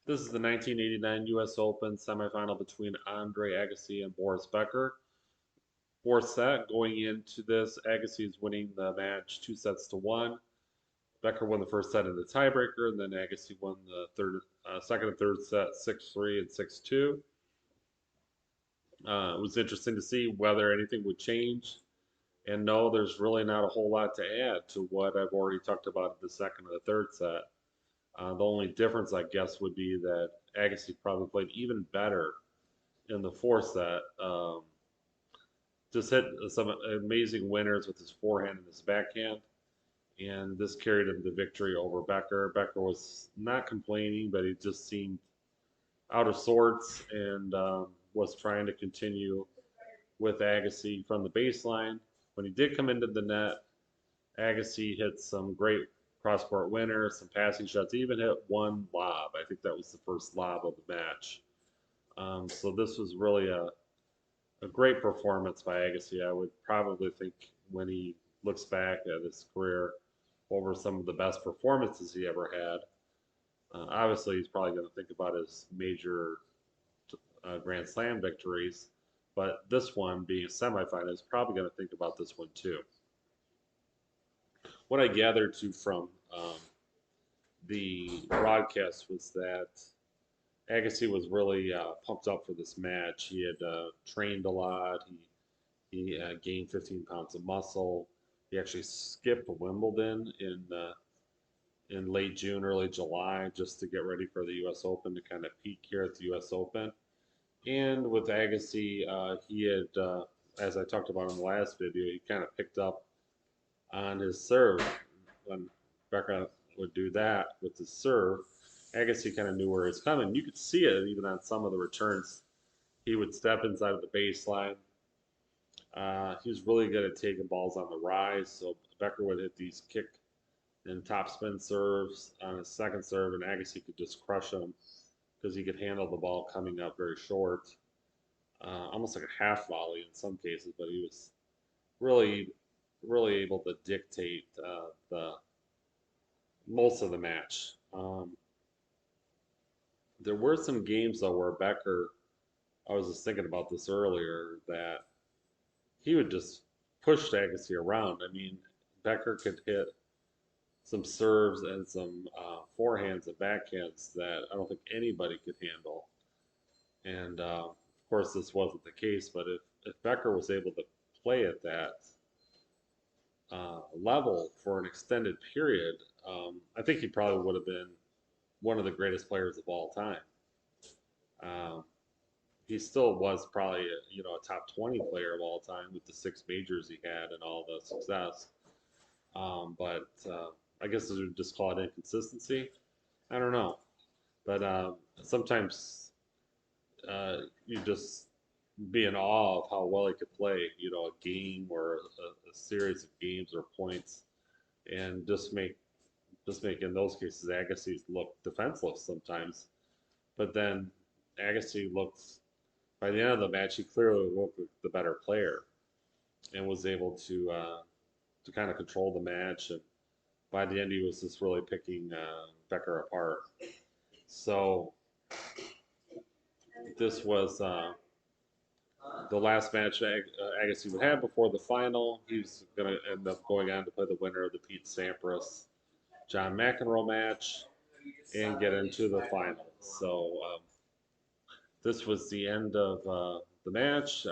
This is the 1989 U.S. Open semifinal between Andre Agassi and Boris Becker. Fourth set going into this, Agassi is winning the match 2 sets to 1. Becker won the first set in the tiebreaker, and then Agassi won the second and third set 6-3 and 6-2. It was interesting to see whether anything would change. And no, there's really not a whole lot to add to what I've already talked about in the second and the third set. The only difference, I guess, would be that Agassi probably played even better in the fourth set. Just hit some amazing winners with his forehand and his backhand, and this carried him to victory over Becker. Becker was not complaining, but he just seemed out of sorts and was trying to continue with Agassi from the baseline. When he did come into the net, Agassi hit some great cross-court winners, some passing shots. He even hit one lob. I think that was the first lob of the match. So this was really a great performance by Agassi. I would probably think when he looks back at his career, what were some of the best performances he ever had. Obviously, he's probably going to think about his major Grand Slam victories, but this one being a semifinal, he's probably going to think about this one too. What I gathered too from the broadcast was that Agassi was really pumped up for this match. He had trained a lot. He gained 15 pounds of muscle. He actually skipped Wimbledon in late June, early July, just to get ready for the U.S. Open to kind of peak here at the U.S. Open. And with Agassi, he had, as I talked about in the last video, he kind of picked up on his serve when Becker would do that with his serve. Agassi kind of knew where he was coming. You could see it even on some of the returns. He would step inside of the baseline. He was really good at taking balls on the rise, so Becker would hit these kick and topspin serves on his second serve, and Agassi could just crush him because he could handle the ball coming up very short, almost like a half volley in some cases. But he was really, really able to dictate the most of the match. There were some games though where Becker, I was just thinking about this earlier, that he would just push Agassi around. I mean, Becker could hit some serves and some forehands and backhands that I don't think anybody could handle. And of course, this wasn't the case. But if Becker was able to play at that level for an extended period, I think he probably would have been one of the greatest players of all time. Um, he still was probably a top 20 player of all time with the 6 majors he had and all the success. But I guess we would just call it inconsistency. I don't know, but sometimes you just be in awe of how well he could play. A game or a series of games or points, and just make in those cases Agassi look defenseless sometimes. But then Agassi looks by the end of the match, he clearly looked like the better player and was able to kind of control the match. And by the end, he was just really picking Becker apart. So this was the last match Agassi would have before the final. He's going to end up going on to play the winner of the Pete Sampras John McEnroe match and get into the final. So this was the end of the match.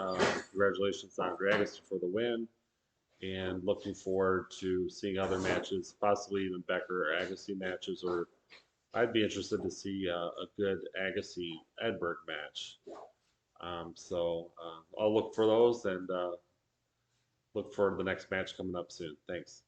Congratulations to Andre Agassi for the win, and looking forward to seeing other matches, possibly even Becker or Agassi matches, or I'd be interested to see a good Agassi Edberg match. So I'll look for those and look for the next match coming up soon. Thanks.